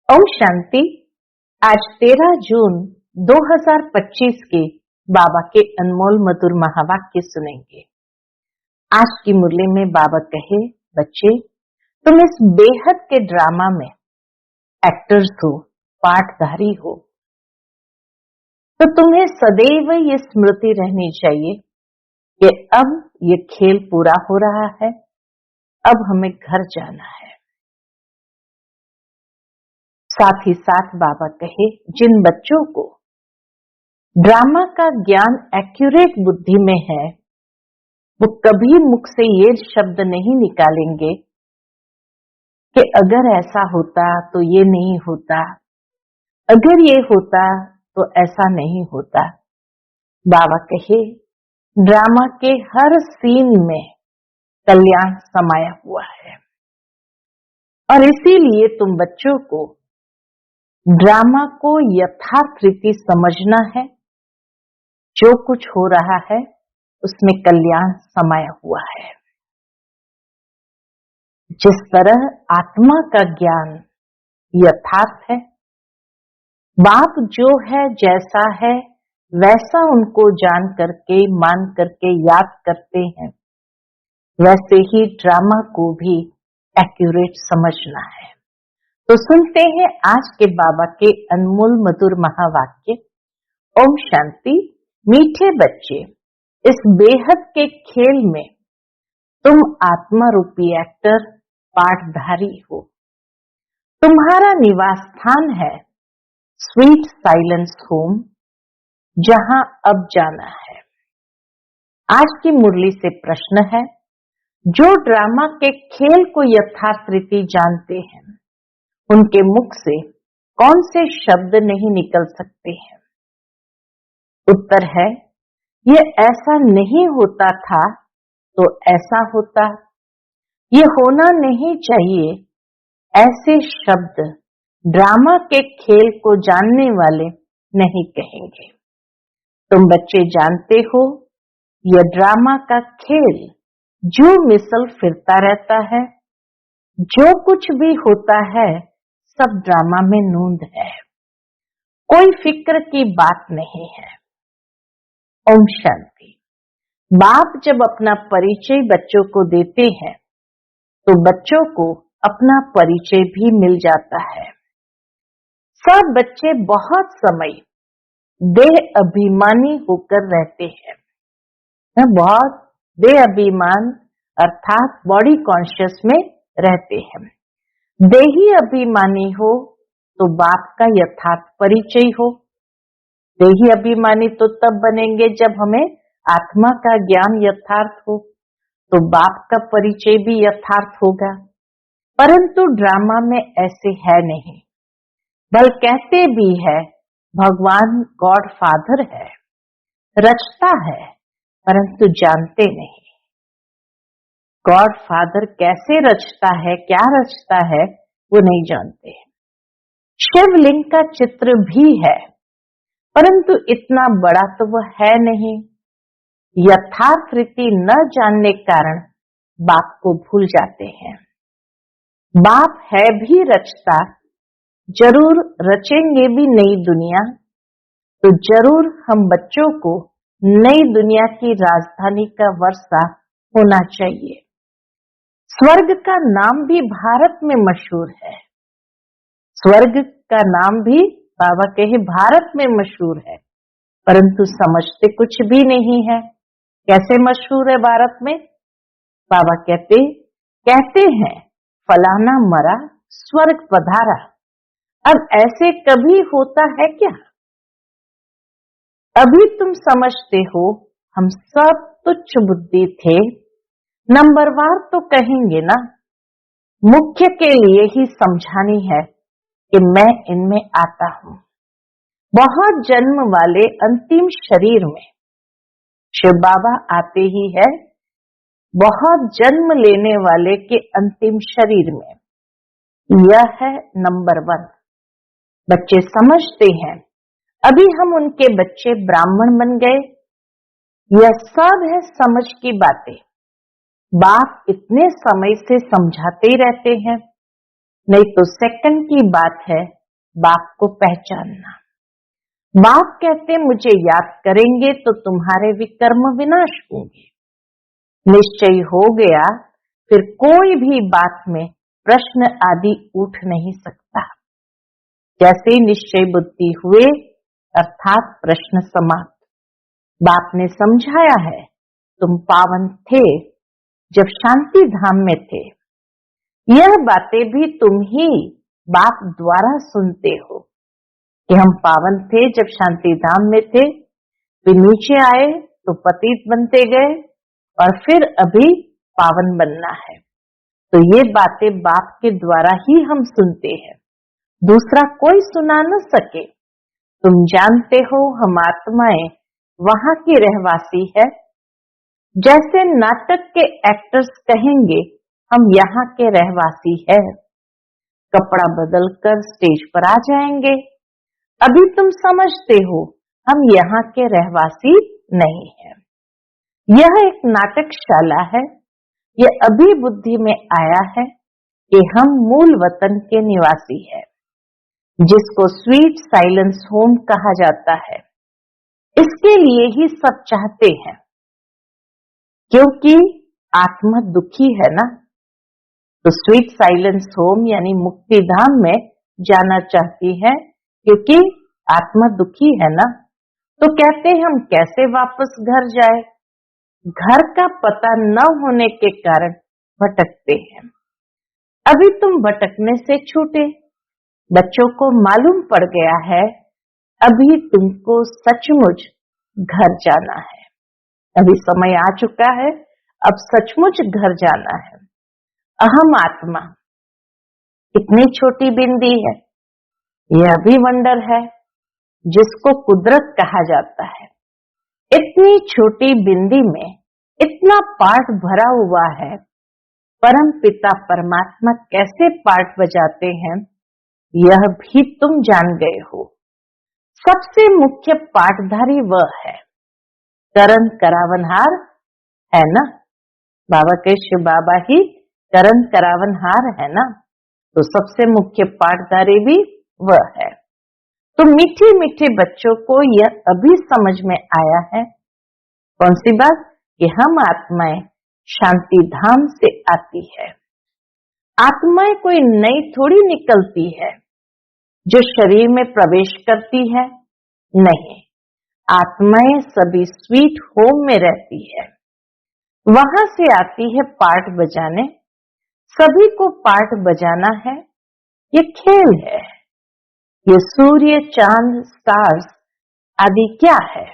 ओम शांति। आज 13 जून 2025 के बाबा के अनमोल मधुर महावाक्य सुनेंगे। आज की मुरली में बाबा कहे, बच्चे तुम इस बेहद के ड्रामा में एक्टर्स हो, पाठधारी हो, तो तुम्हें सदैव ये स्मृति रहनी चाहिए कि अब ये खेल पूरा हो रहा है, अब हमें घर जाना है। साथ ही साथ बाबा कहे, जिन बच्चों को ड्रामा का ज्ञान एक्यूरेट बुद्धि में है, वो कभी मुख से ये शब्द नहीं निकालेंगे कि अगर ऐसा होता तो ये नहीं होता, अगर ये होता तो ऐसा नहीं होता। बाबा कहे, ड्रामा के हर सीन में कल्याण समाया हुआ है और इसीलिए तुम बच्चों को ड्रामा को यथार्थ रीति समझना है। जो कुछ हो रहा है उसमें कल्याण समाया हुआ है। जिस तरह आत्मा का ज्ञान यथार्थ है, बाप जो है जैसा है वैसा उनको जान करके मान करके याद करते हैं, वैसे ही ड्रामा को भी एक्यूरेट समझना है। तो सुनते हैं आज के बाबा के अनमोल मधुर महावाक्य। ओम शांति। मीठे बच्चे, इस बेहद के खेल में तुम आत्मा रूपी एक्टर पाठधारी हो। तुम्हारा निवास स्थान है स्वीट साइलेंस होम, जहां अब जाना है। आज की मुरली से प्रश्न है, जो ड्रामा के खेल को यथार्थ रीति जानते हैं, उनके मुख से कौन से शब्द नहीं निकल सकते हैं? उत्तर है, ये ऐसा नहीं होता था तो ऐसा होता, ये होना नहीं चाहिए। ऐसे शब्द ड्रामा के खेल को जानने वाले नहीं कहेंगे। तुम बच्चे जानते हो, यह ड्रामा का खेल जो मिसल फिरता रहता है, जो कुछ भी होता है सब ड्रामा में नूंद है, कोई फिक्र की बात नहीं है। ओम शांति। बाप जब अपना परिचय बच्चों को देते हैं तो बच्चों को अपना परिचय भी मिल जाता है। सब बच्चे बहुत समय देह अभिमानी होकर रहते हैं, बहुत देह अभिमान अर्थात बॉडी कॉन्शियस में रहते हैं। देही अभिमानी हो तो बाप का यथार्थ परिचय हो। देही अभिमानी तो तब बनेंगे जब हमें आत्मा का ज्ञान यथार्थ हो, तो बाप का परिचय भी यथार्थ होगा। परंतु ड्रामा में ऐसे है नहीं। बल कहते भी है भगवान गॉड फादर है, रचता है, परंतु जानते नहीं। गॉड फादर कैसे रचता है, क्या रचता है, वो नहीं जानते। शिवलिंग का चित्र भी है, परंतु इतना बड़ा तो वो है नहीं। यथार्थ रीति न जानने कारण बाप को भूल जाते हैं। बाप है भी रचता, जरूर रचेंगे भी नई दुनिया, तो जरूर हम बच्चों को नई दुनिया की राजधानी का वर्षा होना चाहिए। स्वर्ग का नाम भी भारत में मशहूर है। स्वर्ग का नाम भी बाबा कहे भारत में मशहूर है, परंतु समझते कुछ भी नहीं है। कैसे मशहूर है भारत में? बाबा कहते हैं फलाना मरा स्वर्ग पधारा। अब ऐसे कभी होता है क्या? अभी तुम समझते हो हम सब तुच्छ बुद्धि थे, नंबरवार तो कहेंगे ना। मुख्य के लिए ही समझानी है कि मैं इनमें आता हूं। बहुत जन्म वाले अंतिम शरीर में शिव बाबा आते ही है, बहुत जन्म लेने वाले के अंतिम शरीर में। यह है नंबर 1। बच्चे समझते हैं, अभी हम उनके बच्चे ब्राह्मण बन गए। यह सब है समझ की बातें। बाप इतने समय से समझाते ही रहते हैं। नहीं तो सेकंड की बात है बाप को पहचानना। बाप कहते मुझे याद करेंगे तो तुम्हारे विकर्म विनाश होंगे। निश्चय हो गया, फिर कोई भी बात में प्रश्न आदि उठ नहीं सकता। जैसे ही निश्चय बुद्धि हुए अर्थात प्रश्न समाप्त। बाप ने समझाया है, तुम पावन थे जब शांति धाम में थे। यह बातें भी तुम ही बाप द्वारा सुनते हो कि हम पावन थे जब शांति धाम में थे, फिर नीचे आए तो पतित बनते गए और फिर अभी पावन बनना है। तो ये बातें बाप के द्वारा ही हम सुनते हैं, दूसरा कोई सुना न सके। तुम जानते हो हम आत्माएं वहां की रहवासी है। जैसे नाटक के एक्टर्स कहेंगे हम यहाँ के रहवासी है, कपड़ा बदलकर स्टेज पर आ जाएंगे। अभी तुम समझते हो हम यहाँ के रहवासी नहीं हैं। यह एक नाटकशाला है। यह अभी बुद्धि में आया है कि हम मूल वतन के निवासी हैं, जिसको स्वीट साइलेंस होम कहा जाता है। इसके लिए ही सब चाहते हैं, क्योंकि आत्मा दुखी है ना, तो स्वीट साइलेंस होम यानी मुक्ति धाम में जाना चाहती है, क्योंकि आत्मा दुखी है ना। तो कहते हैं हम कैसे वापस घर जाए। घर का पता न होने के कारण भटकते हैं। अभी तुम भटकने से छूटे, बच्चों को मालूम पड़ गया है अभी तुमको सचमुच घर जाना है। अभी समय आ चुका है, अब सचमुच घर जाना है। अहम आत्मा इतनी छोटी बिंदी है, यह भी वंडर है जिसको कुदरत कहा जाता है। इतनी छोटी बिंदी में इतना पार्ट भरा हुआ है। परम पिता परमात्मा कैसे पार्ट बजाते हैं यह भी तुम जान गए हो। सबसे मुख्य पाठधारी वह है, करण करावनहार है ना। बाबा के शिव बाबा ही करण करावनहार है ना, तो सबसे मुख्य पाठधारी भी वह है। तो मीठे मीठे बच्चों को यह अभी समझ में आया है, कौन सी बात, कि हम आत्माएं शांति धाम से आती है। आत्माएं कोई नई थोड़ी निकलती है जो शरीर में प्रवेश करती है, नहीं। आत्माएं सभी स्वीट होम में रहती है, वहां से आती है पार्ट बजाने। सभी को पार्ट बजाना है, ये खेल है। ये सूर्य चांद स्टार्स आदि क्या है,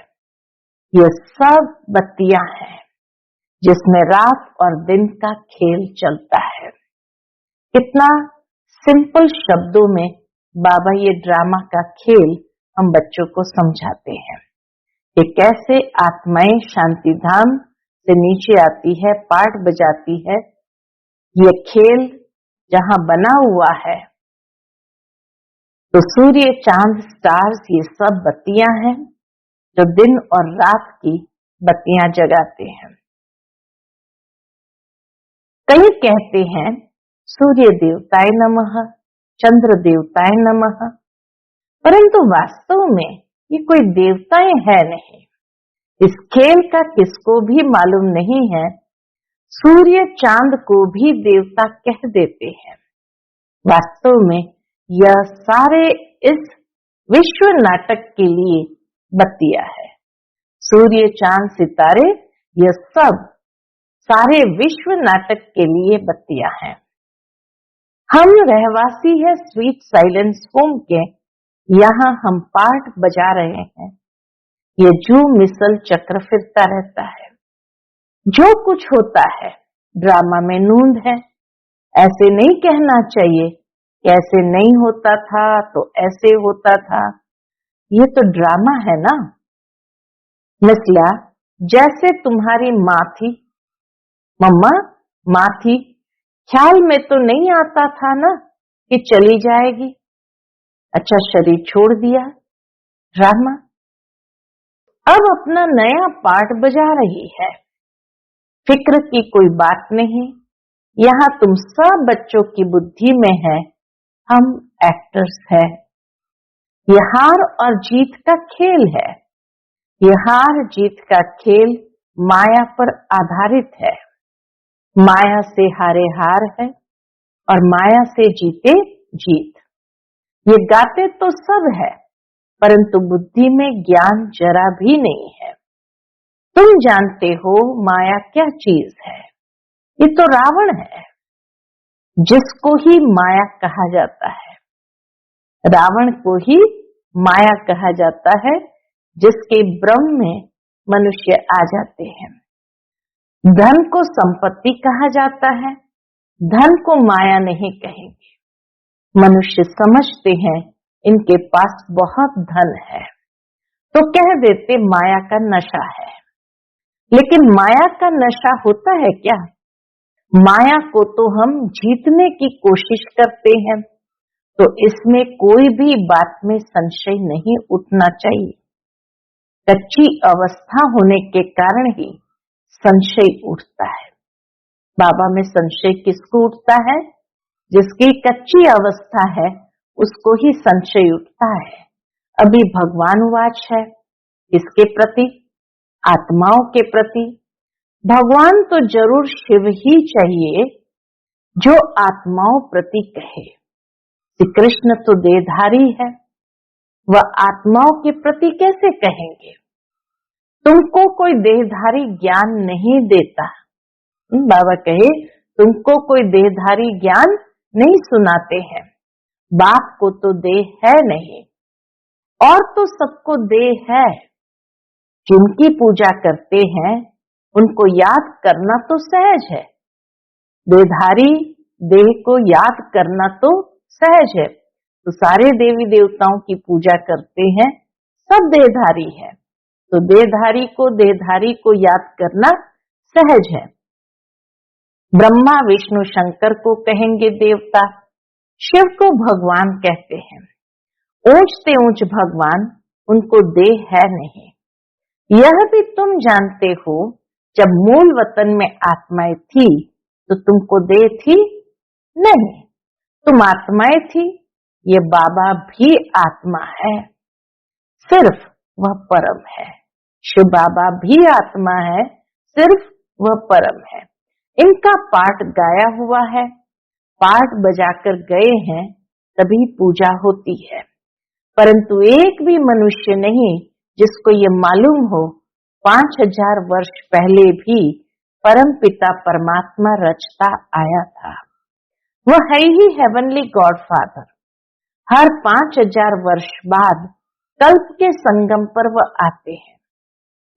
ये सब बत्तियां हैं जिसमें रात और दिन का खेल चलता है। कितना सिंपल शब्दों में बाबा ये ड्रामा का खेल हम बच्चों को समझाते हैं कि कैसे आत्माएं शांति धाम से नीचे आती है, पार्ट बजाती है। ये खेल जहां बना हुआ है, तो सूर्य चांद स्टार्स ये सब बत्तियां हैं जो दिन और रात की बत्तियां जगाते हैं। कई कहते हैं सूर्य देवताय नमः, चंद्र देवताय नमः, परंतु वास्तव में ये कोई देवताएं है नहीं। इस खेल का किसको भी मालूम नहीं है। सूर्य चांद को भी देवता कह देते हैं। वास्तव में यह सारे इस विश्व नाटक के लिए बत्तियां है। सूर्य चांद सितारे यह सब सारे विश्व नाटक के लिए बत्तियां हैं। हम रहवासी है स्वीट साइलेंस होम के, यहाँ हम पार्ट बजा रहे हैं। ये जू मिसल चक्र फिरता रहता है। जो कुछ होता है ड्रामा में नूंद है। ऐसे नहीं कहना चाहिए, कैसे नहीं होता था तो ऐसे होता था, ये तो ड्रामा है ना। मिसला जैसे तुम्हारी माँ थी, मम्मा माँ थी, ख्याल में तो नहीं आता था ना कि चली जाएगी। अच्छा शरीर छोड़ दिया, ड्रामा। अब अपना नया पार्ट बजा रही है। फिक्र की कोई बात नहीं। यहाँ तुम सब बच्चों की बुद्धि में है हम एक्टर्स हैं, ये हार और जीत का खेल है। ये हार जीत का खेल माया पर आधारित है। माया से हारे हार है और माया से जीते जीत। ये गाते तो सब है, परंतु बुद्धि में ज्ञान जरा भी नहीं है। तुम जानते हो माया क्या चीज है? ये तो रावण है, जिसको ही माया कहा जाता है। रावण को ही माया कहा जाता है, जिसके भ्रम में मनुष्य आ जाते हैं। धन को संपत्ति कहा जाता है, धन को माया नहीं कहेंगे। मनुष्य समझते हैं इनके पास बहुत धन है, तो कह देते माया का नशा है। लेकिन माया का नशा होता है क्या? माया को तो हम जीतने की कोशिश करते हैं, तो इसमें कोई भी बात में संशय नहीं उठना चाहिए। कच्ची अवस्था होने के कारण ही संशय उठता है। बाबा में संशय किसको उठता है? जिसकी कच्ची अवस्था है उसको ही संशय उठता है। अभी भगवान वाच है किसके प्रति? आत्माओं के प्रति। भगवान तो जरूर शिव ही चाहिए जो आत्माओं प्रति कहे। श्री कृष्ण तो देहधारी है, वह आत्माओं के प्रति कैसे कहेंगे? तुमको कोई देहधारी ज्ञान नहीं देता। बाबा कहे तुमको कोई देहधारी ज्ञान नहीं सुनाते हैं। बाप को तो देह है नहीं, और तो सबको देह है। जिनकी पूजा करते हैं उनको याद करना तो सहज है। देहधारी देह को याद करना तो सहज है। तो सारे देवी देवताओं की पूजा करते हैं, सब देहधारी है, तो देहधारी को याद करना सहज है। ब्रह्मा विष्णु शंकर को कहेंगे देवता, शिव को भगवान कहते हैं। ऊंच से ऊंच भगवान, उनको देह है नहीं। यह भी तुम जानते हो, जब मूल वतन में आत्माएं थी तो तुमको देह थी नहीं, तुम आत्माएं थी। ये बाबा भी आत्मा है, सिर्फ वह परम है। शिव बाबा भी आत्मा है, सिर्फ वह परम है। इनका पाठ गाया हुआ है, पाठ बजाकर गए हैं, तभी पूजा होती है। परंतु एक भी मनुष्य नहीं जिसको ये मालूम हो 5000 वर्ष पहले भी परमपिता परमात्मा रचता आया था। वह है ही हेवनली गॉड फादर। हर 5000 वर्ष बाद कल्प के संगम पर वह आते हैं,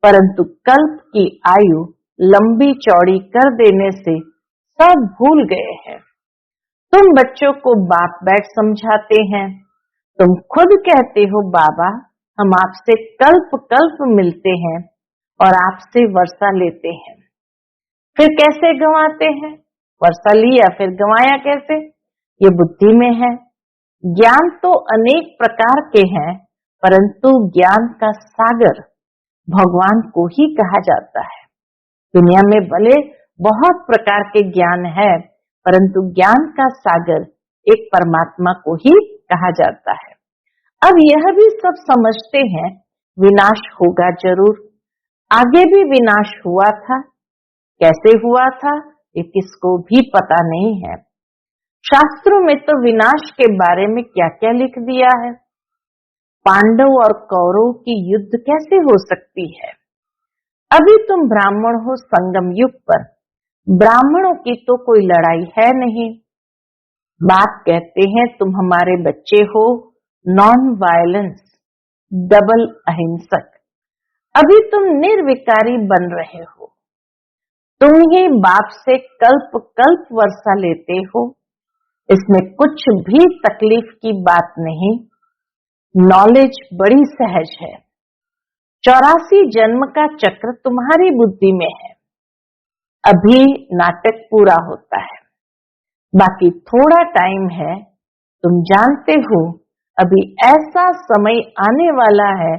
परंतु कल्प की आयु लंबी चौड़ी कर देने से सब भूल गए हैं। तुम बच्चों को बाप बैठ समझाते हैं, तुम खुद कहते हो बाबा हम आपसे कल्प कल्प मिलते हैं और आपसे वर्षा लेते हैं। फिर कैसे गंवाते हैं? वर्षा लिया फिर गंवाया कैसे? ये बुद्धि में है। ज्ञान तो अनेक प्रकार के हैं, परंतु ज्ञान का सागर भगवान को ही कहा जाता है। दुनिया में भले बहुत प्रकार के ज्ञान है, परंतु ज्ञान का सागर एक परमात्मा को ही कहा जाता है। अब यह भी सब समझते हैं विनाश होगा जरूर। आगे भी विनाश हुआ था, कैसे हुआ था ये किसको भी पता नहीं है। शास्त्रों में तो विनाश के बारे में क्या क्या लिख दिया है। पांडव और कौरव की युद्ध कैसे हो सकती है? अभी तुम ब्राह्मण हो संगम युग पर, ब्राह्मणों की तो कोई लड़ाई है नहीं। बाप कहते हैं तुम हमारे बच्चे हो, नॉन वायलेंस, डबल अहिंसक। अभी तुम निर्विकारी बन रहे हो। तुम ही बाप से कल्प कल्प वर्षा लेते हो, इसमें कुछ भी तकलीफ की बात नहीं। नॉलेज बड़ी सहज है। 84 जन्म का चक्र तुम्हारी बुद्धि में है। अभी नाटक पूरा होता है, बाकी थोड़ा टाइम है। तुम जानते हो अभी ऐसा समय आने वाला है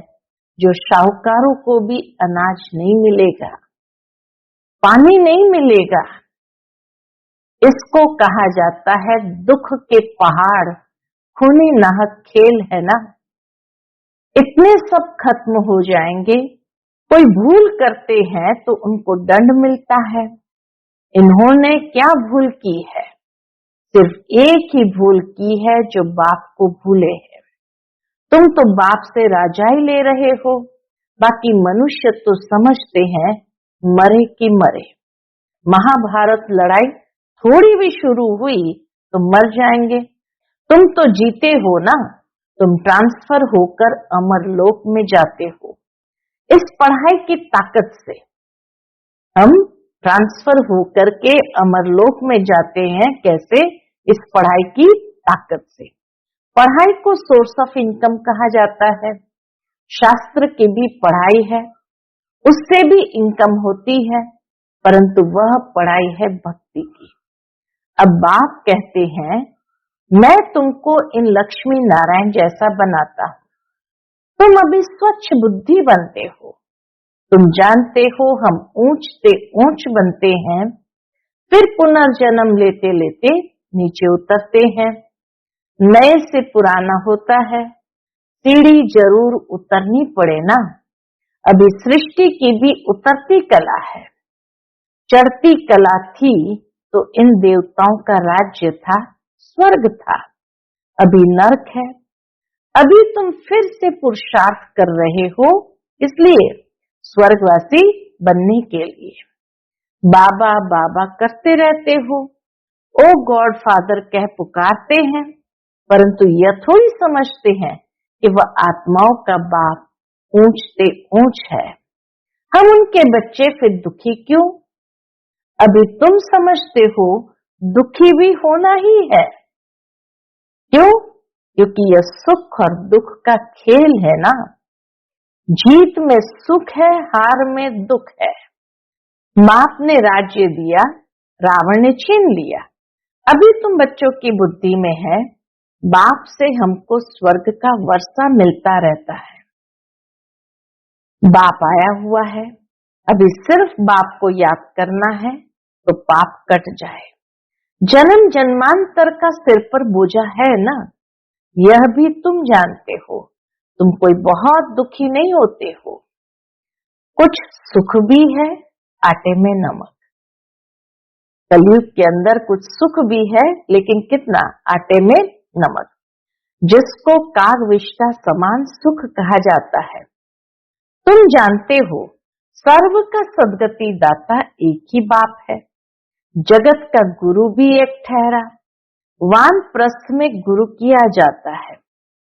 जो साहूकारों को भी अनाज नहीं मिलेगा, पानी नहीं मिलेगा। इसको कहा जाता है दुख के पहाड़, खूनी नाहक खेल है ना। इतने सब खत्म हो जाएंगे। कोई भूल करते हैं तो उनको दंड मिलता है। इन्होंने क्या भूल की है? सिर्फ एक ही भूल की है, जो बाप को भूले है। तुम तो बाप से राजाई ले रहे हो, बाकी मनुष्य तो समझते हैं मरे कि मरे। महाभारत लड़ाई थोड़ी भी शुरू हुई तो मर जाएंगे। तुम तो जीते हो ना, तुम ट्रांसफर होकर अमर लोक में जाते हो। इस पढ़ाई की ताकत से हम ट्रांसफर होकर के अमरलोक में जाते हैं। कैसे? इस पढ़ाई की ताकत से। पढ़ाई को सोर्स ऑफ इनकम कहा जाता है। शास्त्र की भी पढ़ाई है, उससे भी इनकम होती है, परंतु वह पढ़ाई है भक्ति की। अब बाप कहते हैं, मैं तुमको इन लक्ष्मी नारायण जैसा बनाता हूं। तुम अभी स्वच्छ बुद्धि बनते हो। तुम जानते हो हम ऊंच से ऊंच बनते हैं, फिर पुनर्जन्म लेते लेते नीचे उतरते हैं। नए से पुराना होता है, सीढ़ी जरूर उतरनी पड़े ना। अभी सृष्टि की भी उतरती कला है। चढ़ती कला थी तो इन देवताओं का राज्य था, स्वर्ग था। अभी नरक है। अभी तुम फिर से पुरुषार्थ कर रहे हो, इसलिए स्वर्गवासी बनने के लिए बाबा बाबा करते रहते हो। ओ गॉड फादर कह पुकारते हैं, परंतु यह थोड़ी समझते हैं कि वह आत्माओं का बाप ऊंच से ऊंच है। हम उनके बच्चे फिर दुखी क्यों? अभी तुम समझते हो दुखी भी होना ही है। क्यों? क्योंकि यह सुख और दुख का खेल है ना। जीत में सुख है, हार में दुख है। बाप ने राज्य दिया, रावण ने छीन लिया। अभी तुम बच्चों की बुद्धि में है, बाप से हमको स्वर्ग का वर्षा मिलता रहता है। बाप आया हुआ है, अभी सिर्फ बाप को याद करना है तो पाप कट जाए। जन्म जन्मांतर का सिर पर बोझा है ना, यह भी तुम जानते हो। तुम कोई बहुत दुखी नहीं होते हो। कुछ सुख भी है, आटे में नमक। कलयुग के अंदर कुछ सुख भी है, लेकिन कितना? आटे में नमक, जिसको कागविष्टा समान सुख कहा जाता है। तुम जानते हो सर्व का सद्गति दाता एक ही बाप है। जगत का गुरु भी एक ठहरा। वानप्रस्थ में गुरु किया जाता है।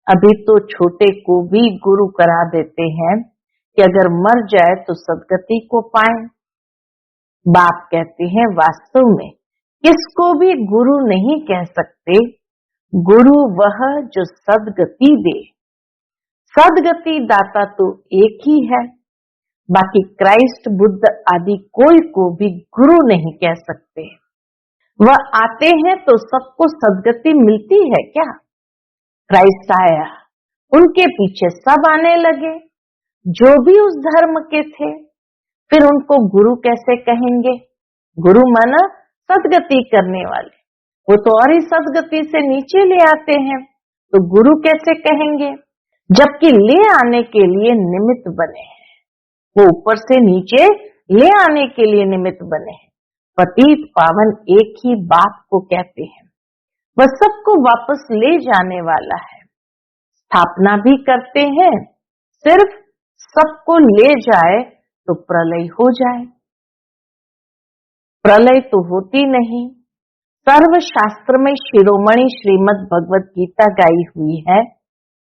अभी तो छोटे को भी गुरु करा देते हैं कि अगर मर जाए तो सद्गति को पाए। बाप कहते हैं वास्तव में किसको भी गुरु नहीं कह सकते। गुरु वह जो सद्गति दे। सद्गति दाता तो एक ही है, बाकी क्राइस्ट बुद्ध आदि कोई को भी गुरु नहीं कह सकते। वह आते हैं तो सबको सद्गति मिलती है क्या? क्राइस्ट आया, उनके पीछे सब आने लगे, जो भी उस धर्म के थे। फिर उनको गुरु कैसे कहेंगे? गुरु माना सद्गति करने वाले। वो तो और ही सद्गति से नीचे ले आते हैं, तो गुरु कैसे कहेंगे? जबकि ले आने के लिए निमित्त बने हैं। वो ऊपर से नीचे ले आने के लिए निमित्त बने हैं। पतित पावन एक ही बाप को कहते हैं। वह सबको वापस ले जाने वाला है। स्थापना भी करते हैं, सिर्फ सबको ले जाए तो प्रलय हो जाए। प्रलय तो होती नहीं। सर्व शास्त्र में शिरोमणि श्रीमद् भगवत गीता गाई हुई है।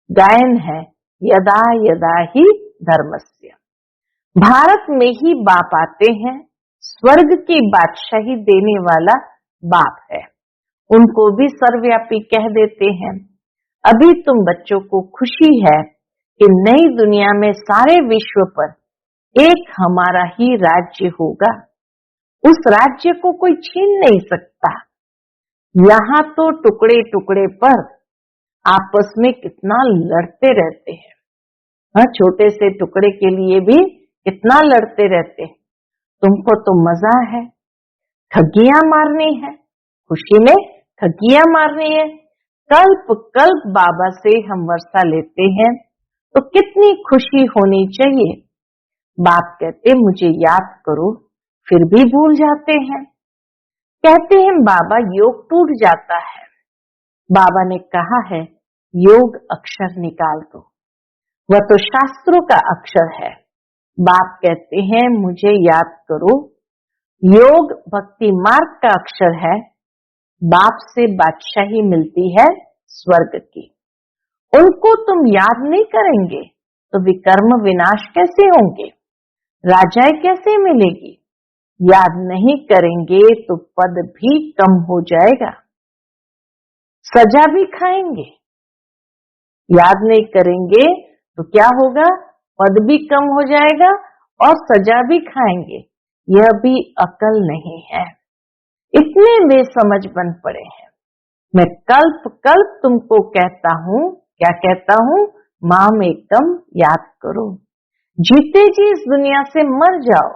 गायन है यदा यदा ही धर्मस्य। भारत में ही बाप आते हैं। स्वर्ग की बादशाही देने वाला बाप है। उनको भी सर्वव्यापी कह देते हैं। अभी तुम बच्चों को खुशी है कि नई दुनिया में सारे विश्व पर एक हमारा ही राज्य होगा। उस राज्य को कोई छीन नहीं सकता। यहाँ तो टुकड़े टुकड़े पर आपस में कितना लड़ते रहते हैं। हाँ, छोटे से टुकड़े के लिए भी कितना लड़ते रहते हैं। तुमको तो मजा है, ठगियां मारनी है, खुशी में ठगियां मारनी है। कल्प कल्प बाबा से हम वर्षा लेते हैं, तो कितनी खुशी होनी चाहिए। बाप कहते मुझे याद करो, फिर भी भूल जाते हैं। कहते हैं बाबा योग टूट जाता है। बाबा ने कहा है योग अक्षर निकाल दो, वह तो शास्त्रों का अक्षर है। बाप कहते हैं मुझे याद करो, योग भक्ति मार्ग का अक्षर है। बाप से बादशाही मिलती है स्वर्ग की। उनको तुम याद नहीं करेंगे तो विकर्म विनाश कैसे होंगे, राजाएं कैसे मिलेगी। याद नहीं करेंगे तो पद भी कम हो जाएगा, सजा भी खाएंगे। याद नहीं करेंगे तो क्या होगा, पद भी कम हो जाएगा और सजा भी खाएंगे। यह भी अकल नहीं है, इतने बेसमझ बन पड़े हैं। मैं कल्प कल्प तुमको कहता हूँ, क्या कहता हूँ, माम एकदम याद करो। जीते जी इस दुनिया से मर जाओ,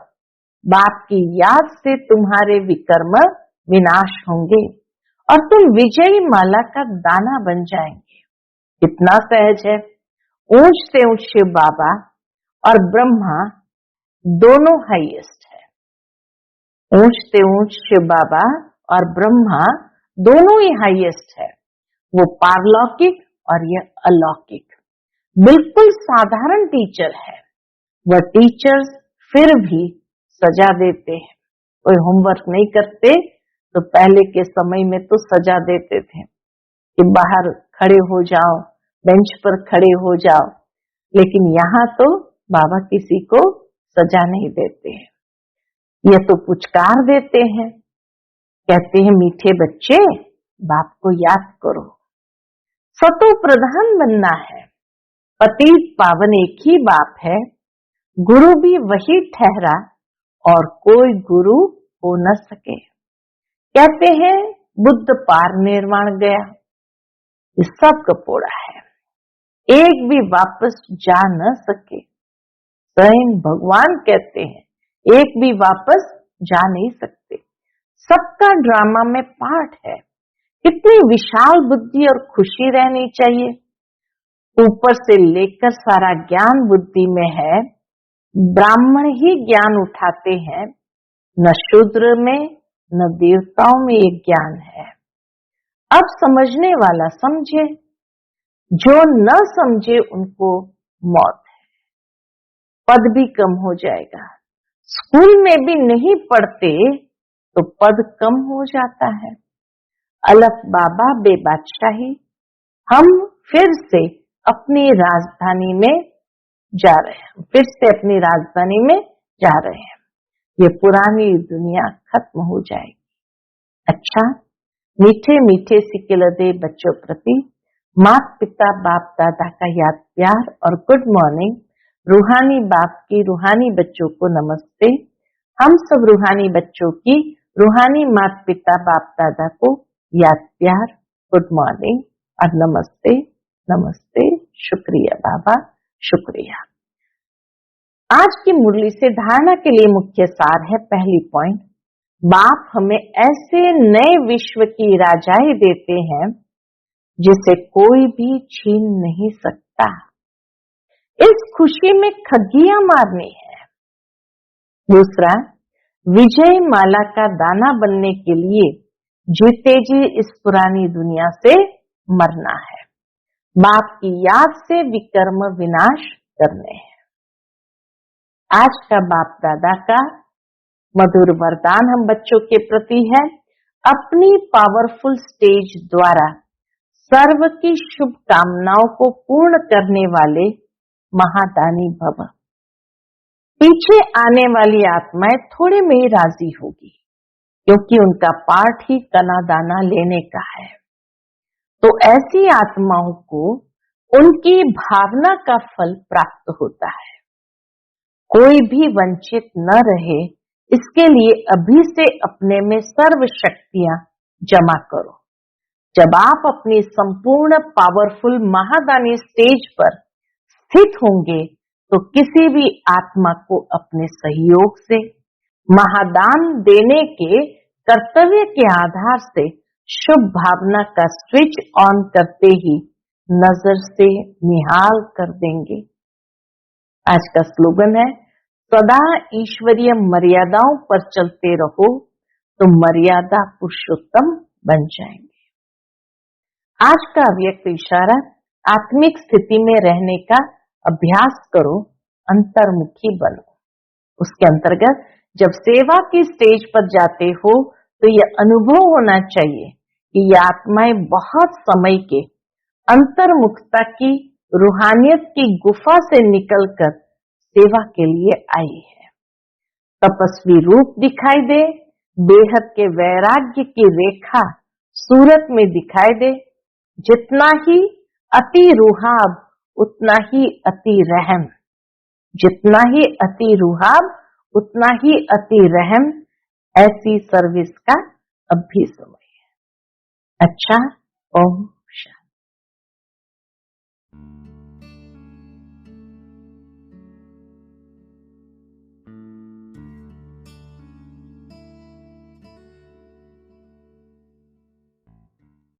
बाप की याद से तुम्हारे विकर्म विनाश होंगे और तुम विजयी माला का दाना बन जाएंगे। कितना सहज है। ऊंच से ऊंच शिव बाबा और ब्रह्मा दोनों हाईएस्ट है। ऊंच से ऊंच शिव बाबा और ब्रह्मा दोनों ही हाईएस्ट है। वो पारलौकिक और यह अलौकिक। बिल्कुल साधारण टीचर है। वह टीचर्स फिर भी सजा देते हैं। कोई होमवर्क नहीं करते तो पहले के समय में तो सजा देते थे कि बाहर खड़े हो जाओ, बेंच पर खड़े हो जाओ। लेकिन यहाँ तो बाबा किसी को सजा नहीं देते हैं, यह तो पुचकार देते हैं। कहते हैं मीठे बच्चे बाप को याद करो। सतो प्रधान बनना है, पतित पावन एक ही बाप है। गुरु भी वही ठहरा और कोई गुरु हो न सके। कहते हैं बुद्ध पार निर्वाण गया, ये सब कपोड़ा है, एक भी वापस जा न सके। स्वयं भगवान कहते हैं एक भी वापस जा नहीं सकते। सबका ड्रामा में पार्ट है। कितनी विशाल बुद्धि और खुशी रहनी चाहिए। ऊपर से लेकर सारा ज्ञान बुद्धि में है। ब्राह्मण ही ज्ञान उठाते हैं, न शूद्र में न देवताओं में ये ज्ञान है। अब समझने वाला समझे, जो न समझे उनको मौत है। पद भी कम हो जाएगा। स्कूल में भी नहीं पढ़ते तो पद कम हो जाता है। अलख बाबा बेबादशाही। हम फिर से अपनी राजधानी में जा रहे हैं, फिर से अपनी राजधानी में जा रहे हैं। ये पुरानी दुनिया खत्म हो जाएगी। अच्छा, मीठे मीठे सिकिलदे बच्चों प्रति माता पिता बाप दादा का याद प्यार और गुड मॉर्निंग। रूहानी बाप की रूहानी बच्चों को नमस्ते। हम सब रूहानी बच्चों की रूहानी माता पिता बाप दादा को याद प्यार, गुड मॉर्निंग और नमस्ते नमस्ते। शुक्रिया बाबा, शुक्रिया। आज की मुरली से धारणा के लिए मुख्य सार है। पहली पॉइंट, बाप हमें ऐसे नए विश्व की राजाई देते हैं जिसे कोई भी छीन नहीं सकता। इस खुशी में खग्गियां मारनी है। दूसरा, विजय माला का दाना बनने के लिए जीते जी इस पुरानी दुनिया से मरना है। बाप की याद से विकर्म विनाश करने हैं। आज का बाप दादा का मधुर वरदान हम बच्चों के प्रति है। अपनी पावरफुल स्टेज द्वारा सर्व की शुभ कामनाओं को पूर्ण करने वाले महादानी भव। पीछे आने वाली आत्माएं थोड़े में ही राजी होगी, क्योंकि उनका पार्ट ही कना दाना लेने का है। तो ऐसी आत्माओं को उनकी भावना का फल प्राप्त होता है। कोई भी वंचित न रहे, इसके लिए अभी से अपने में सर्व शक्तियां जमा करो। जब आप अपनी संपूर्ण पावरफुल महादानी स्टेज पर स्थित होंगे तो किसी भी आत्मा को अपने सहयोग से महादान देने के कर्तव्य के आधार से शुभ भावना का स्विच ऑन करते ही नजर से निहाल कर देंगे। आज का स्लोगन है, सदा ईश्वरीय मर्यादाओं पर चलते रहो तो मर्यादा पुरुषोत्तम बन जाएंगे। आज का अव्यक्त इशारा, आत्मिक स्थिति में रहने का अभ्यास करो, अंतर्मुखी बनो। उसके अंतर्गत जब सेवा की स्टेज पर जाते हो तो यह अनुभव होना चाहिए कि ये आत्माएं बहुत समय के अंतर्मुखता की, रूहानियत की गुफा से निकलकर सेवा के लिए आई है। तपस्वी रूप दिखाई दे, बेहद के वैराग्य की रेखा सूरत में दिखाई दे, जितना ही अति रुहाब उतना ही अति रहम, जितना ही अति रुहाब उतना ही अति रहम, ऐसी सर्विस का अब भी समय है। अच्छा, ओम